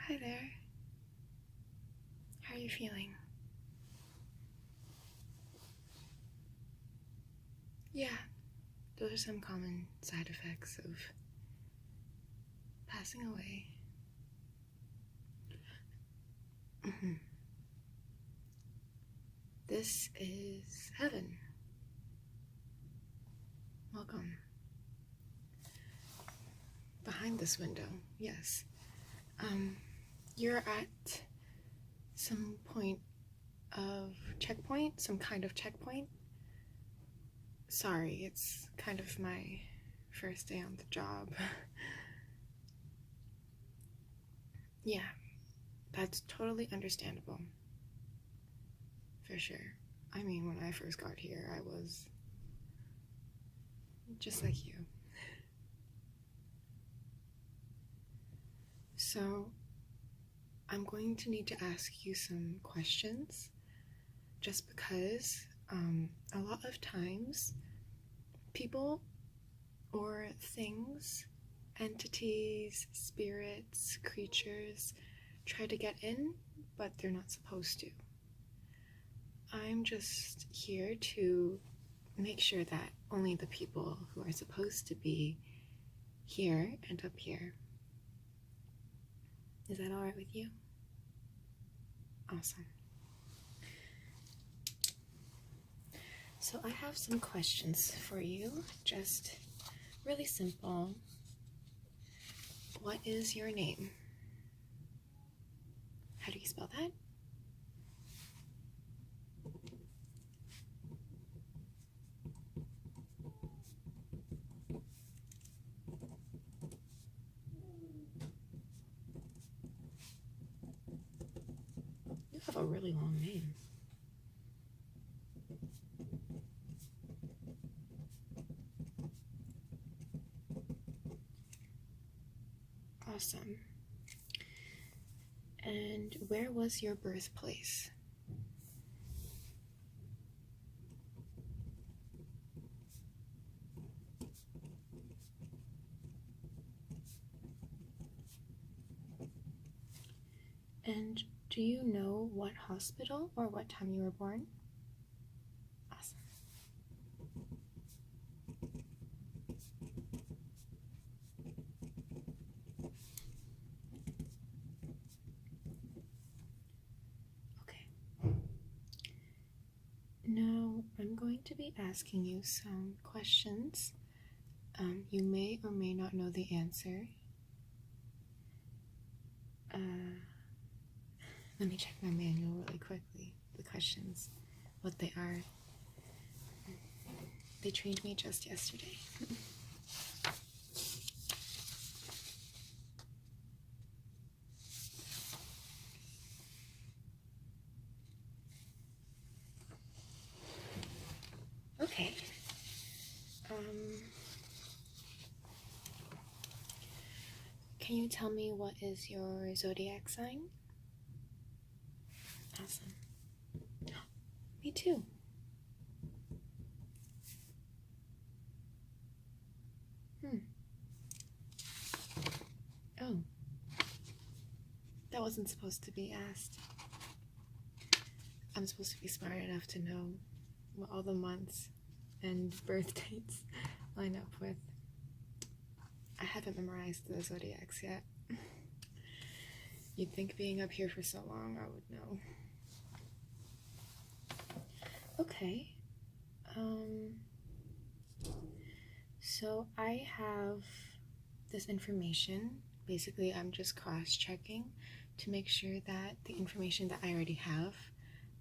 Hi there. How are you feeling? Yeah, those are some common side effects of passing away. This is heaven. Welcome. Behind this window, yes. You're at some point of checkpoint, some kind of checkpoint. Sorry, it's kind of my first day on the job. Yeah, that's totally understandable. For sure. I mean, when I first got here, I was just like you. So, I'm going to need to ask you some questions just because a lot of times people or things, entities, spirits, creatures try to get in, but they're not supposed to. I'm just here to make sure that only the people who are supposed to be here end up here. Is that alright with you? Awesome. So I have some questions for you, just really simple. What is your name? How do you spell that? You have a really long name. Awesome. And where was your birthplace? And do you know what hospital or what time you were born? Awesome. Okay. Now I'm going to be asking you some questions. You may or may not know the answer. Let me check my manual really quickly. The questions, what they are. They trained me just yesterday. Okay. Can you tell me what is your zodiac sign? Awesome. Me too. Oh. That wasn't supposed to be asked. I'm supposed to be smart enough to know what all the months and birth dates line up with. I haven't memorized the zodiacs yet. You'd think being up here for so long I would know. Okay. So I have this information. Basically, I'm just cross-checking to make sure that the information that I already have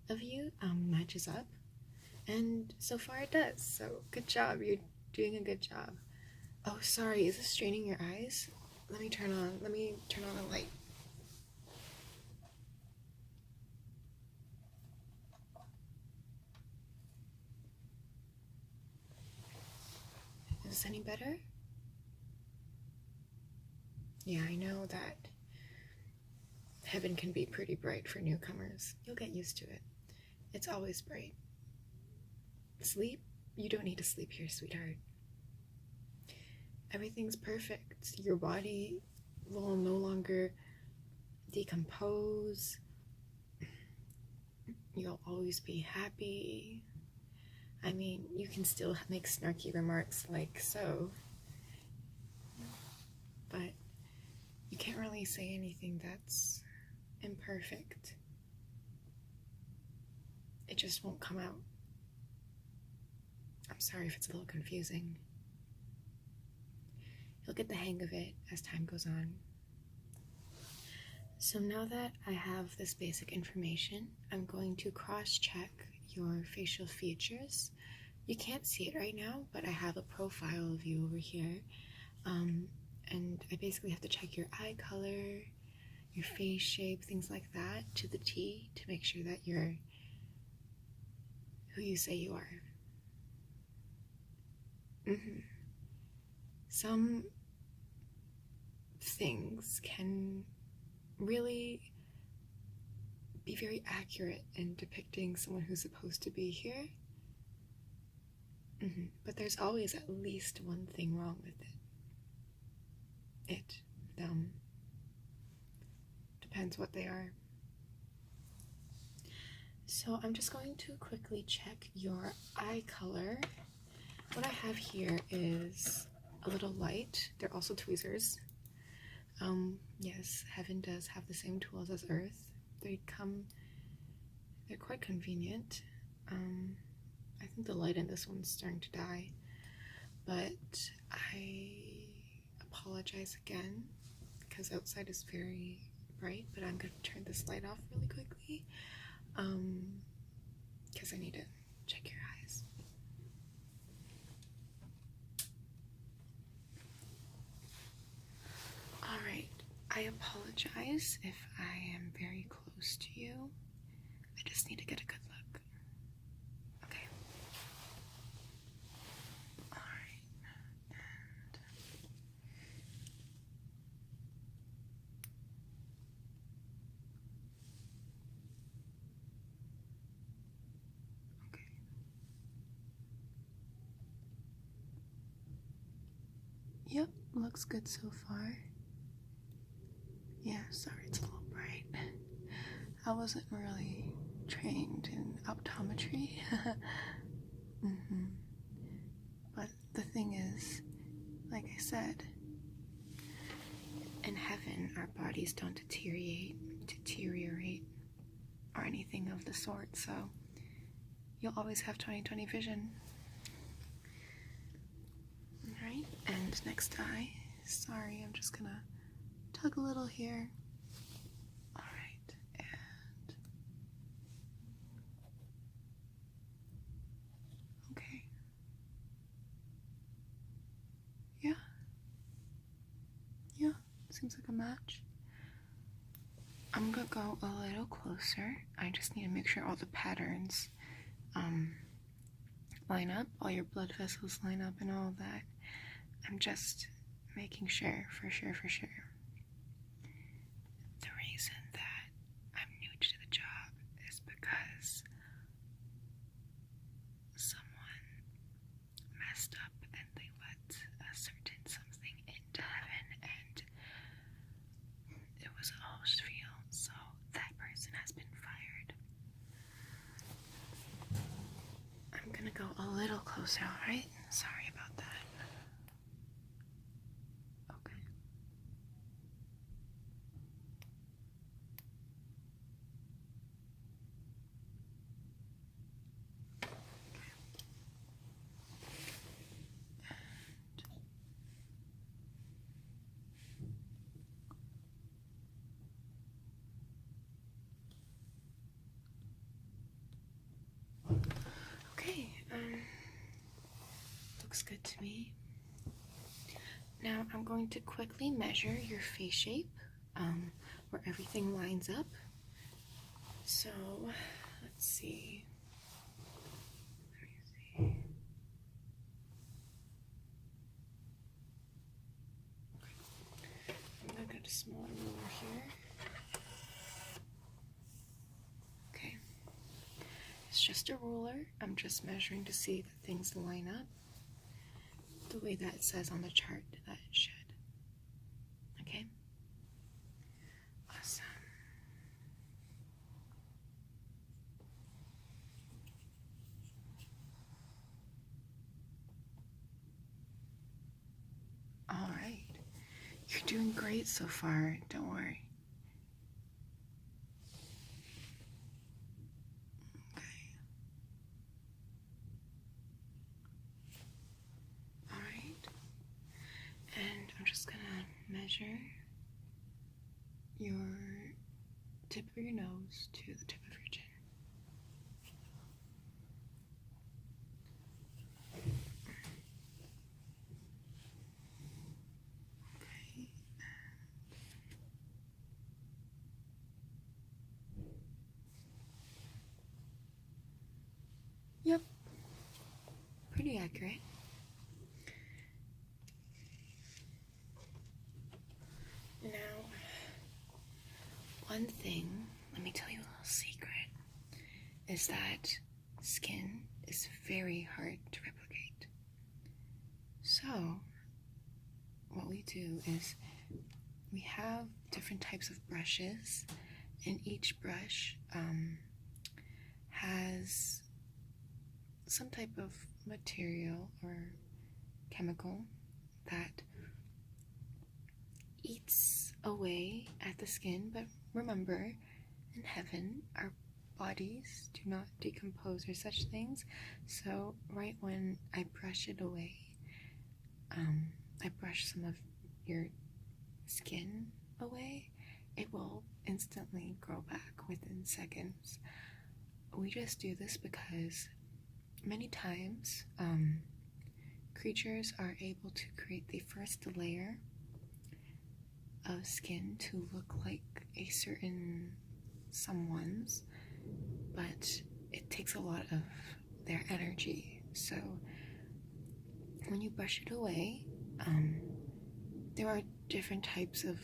of you matches up. And so far it does. So good job. You're doing a good job. Oh, sorry. Is this straining your eyes? Let me turn on the light. Is this any better? Yeah, I know that heaven can be pretty bright for newcomers. You'll get used to it. It's always bright. Sleep? You don't need to sleep here, sweetheart. Everything's perfect. Your body will no longer decompose. You'll always be happy. I mean, you can still make snarky remarks like so, but you can't really say anything that's imperfect. It just won't come out. I'm sorry if it's a little confusing. You'll get the hang of it as time goes on. So now that I have this basic information, I'm going to cross-check your facial features. You can't see it right now, but I have a profile of you over here. And I basically have to check your eye color, your face shape, things like that to the T to make sure that you're who you say you are. Some things can really be very accurate in depicting someone who's supposed to be here. But there's always at least one thing wrong with it. Them. Depends what they are. So I'm just going to quickly check your eye color. What I have here is a little light. They're also tweezers. Yes, heaven does have the same tools as earth. They're quite convenient. I think the light in this one's starting to die, but I apologize again because outside is very bright, but I'm going to turn this light off really quickly because I need to check your eyes. Alright, I apologize if I am very close to you. I just need to get a good look. Okay. Alright. Okay. Yep, looks good so far. Yeah, sorry it's a little bright. I wasn't really trained in optometry. But the thing is, like I said, in heaven our bodies don't deteriorate, or anything of the sort, so you'll always have 20/20 vision. Alright, and next eye. Sorry, I'm just gonna tug a little here. Alright, and okay. Yeah, seems like a match. I'm gonna go a little closer. I just need to make sure all the patterns line up, all your blood vessels line up and all that. I'm just making sure, for sure. The reason that I'm new to the job is because someone messed up and they let a certain something into heaven, and it was a host field, so that person has been fired. I'm gonna go a little closer, alright? Sorry about that. Okay. Okay, looks good to me. Now I'm going to quickly measure your face shape, where everything lines up. So, let's see. I'm gonna get a smaller ruler here. Okay. It's just a ruler. I'm just measuring to see that things line up the way that it says on the chart that it should. Okay? Awesome. You're doing great so far, don't worry. Okay. Alright. And I'm just gonna measure your tip of your nose to the tip of your chin. Okay. Yep. Pretty accurate. Now, one thing, let me tell you a little secret, is that skin is very hard to replicate. So, what we do is we have different types of brushes, and each brush has some type of material or chemical that eats away at the skin. But remember, in heaven, our bodies do not decompose or such things. So right when I brush it away, I brush some of your skin away, it will instantly grow back within seconds. We just do this because many times creatures are able to create the first layer of skin to look like a certain someone's, but it takes a lot of their energy. So when you brush it away, there are different types of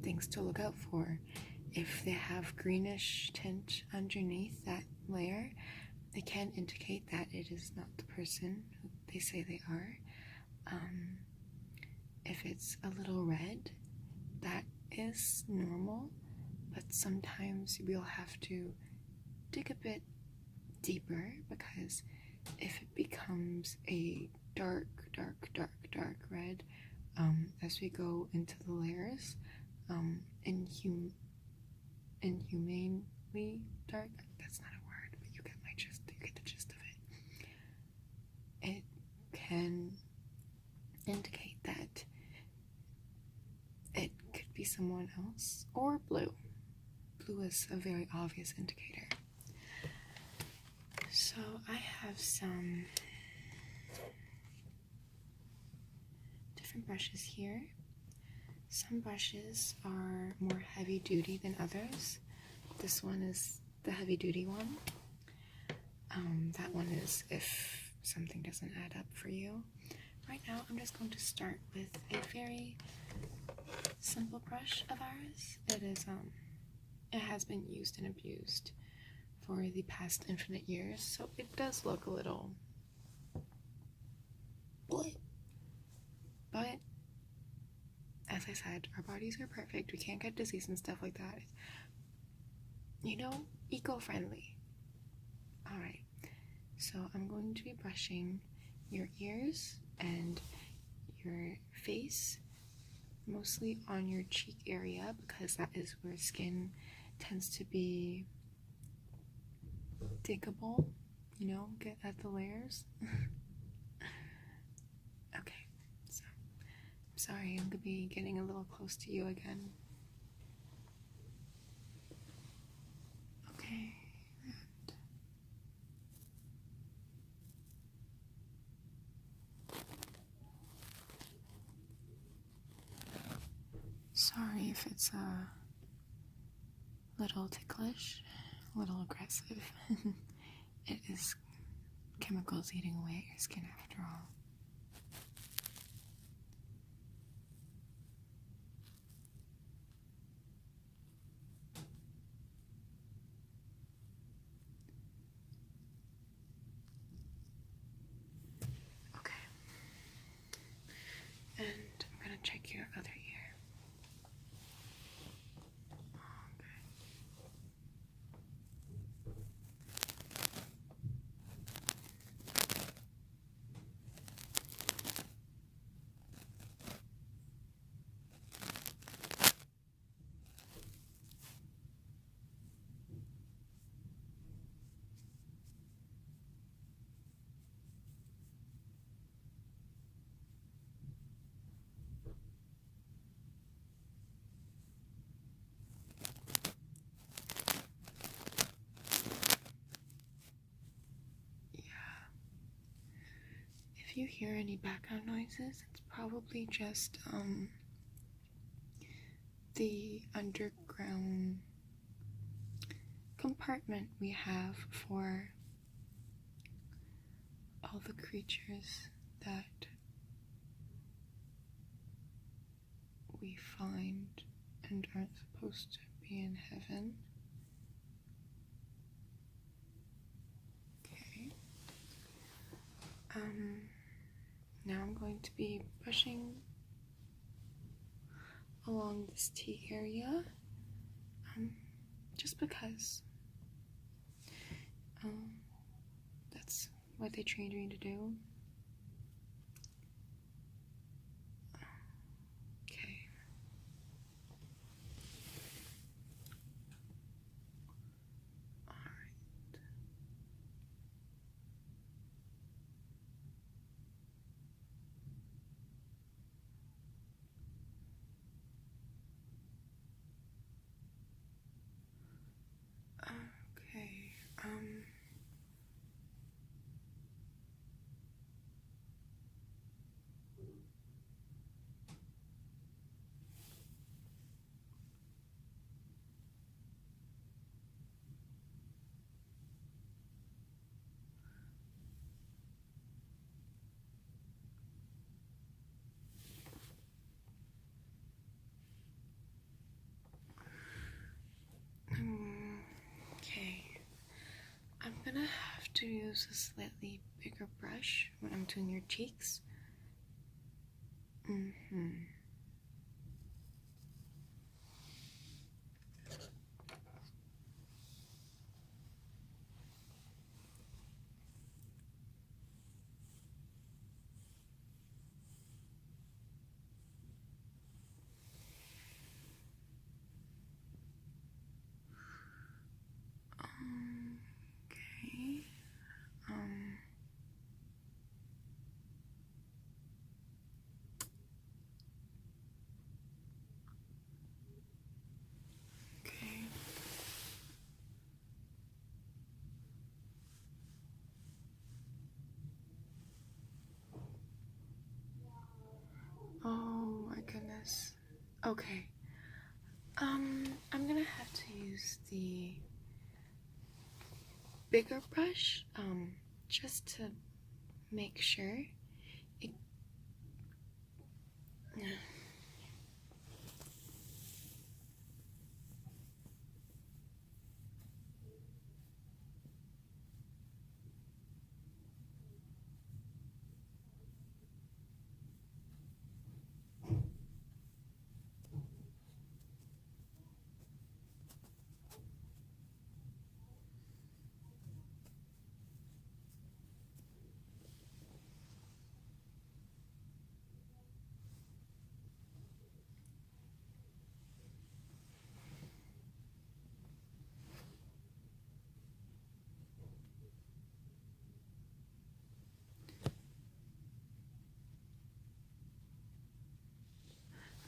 things to look out for. If they have greenish tint underneath that layer, they can indicate that it is not the person who they say they are. If it's a little red, that is normal, but sometimes we'll have to dig a bit deeper, because if it becomes a dark red, as we go into the layers, inhumanely dark, that's not a word, but you get the gist of it. It can indicate that it could be someone else, or blue. Blue is a very obvious indicator. So I have some different brushes here. Some brushes are more heavy duty than others. This one is the heavy duty one. That one is if something doesn't add up for you. Right now I'm just going to start with a very simple brush of ours. It has been used and abused for the past infinite years, so it does look a little bleh. But as I said, our bodies are perfect. We can't get disease and stuff like that. Eco-friendly. Alright, so I'm going to be brushing your ears and your face, mostly on your cheek area, because that is where skin tends to be diggable, get at the layers. Okay, so I'm sorry, I'm gonna be getting a little close to you again. Okay, and sorry if it's a little ticklish, a little aggressive. It is chemicals eating away at your skin after all. Okay. And I'm gonna check your other ear. Okay. if you hear any background noises, it's probably just the underground compartment we have for all the creatures that we find and aren't supposed to be in heaven. Okay. Now I'm going to be brushing along this T area, just because that's what they trained me to do. Okay. Alright. Okay, okay. I'm gonna have to use a slightly bigger brush when I'm doing your cheeks. Okay. Okay. Oh my goodness. Okay. I'm gonna have to use the bigger brush, just to make sure it.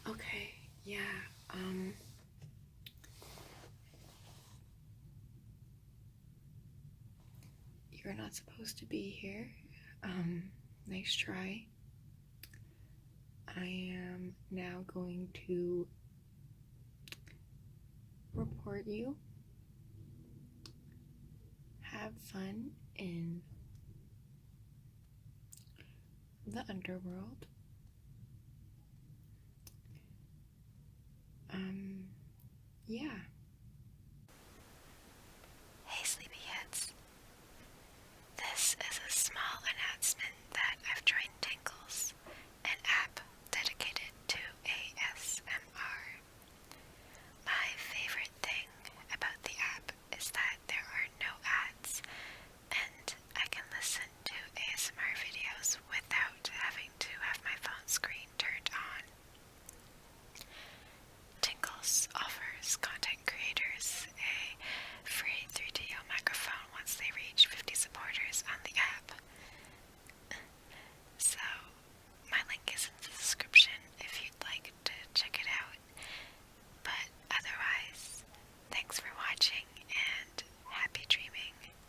Okay, yeah, you're not supposed to be here. Nice try. I am now going to report you. Have fun in the underworld. Yeah. Hey sleepyheads. This is a small announcement that I've joined Tingles, an app dedicated to ASMR. My favorite thing about the app is that there are no ads, and I can listen to ASMR videos without having to have my phone screen turned on. Tingles offers content creators a free 3DO microphone once they reach 50 supporters on the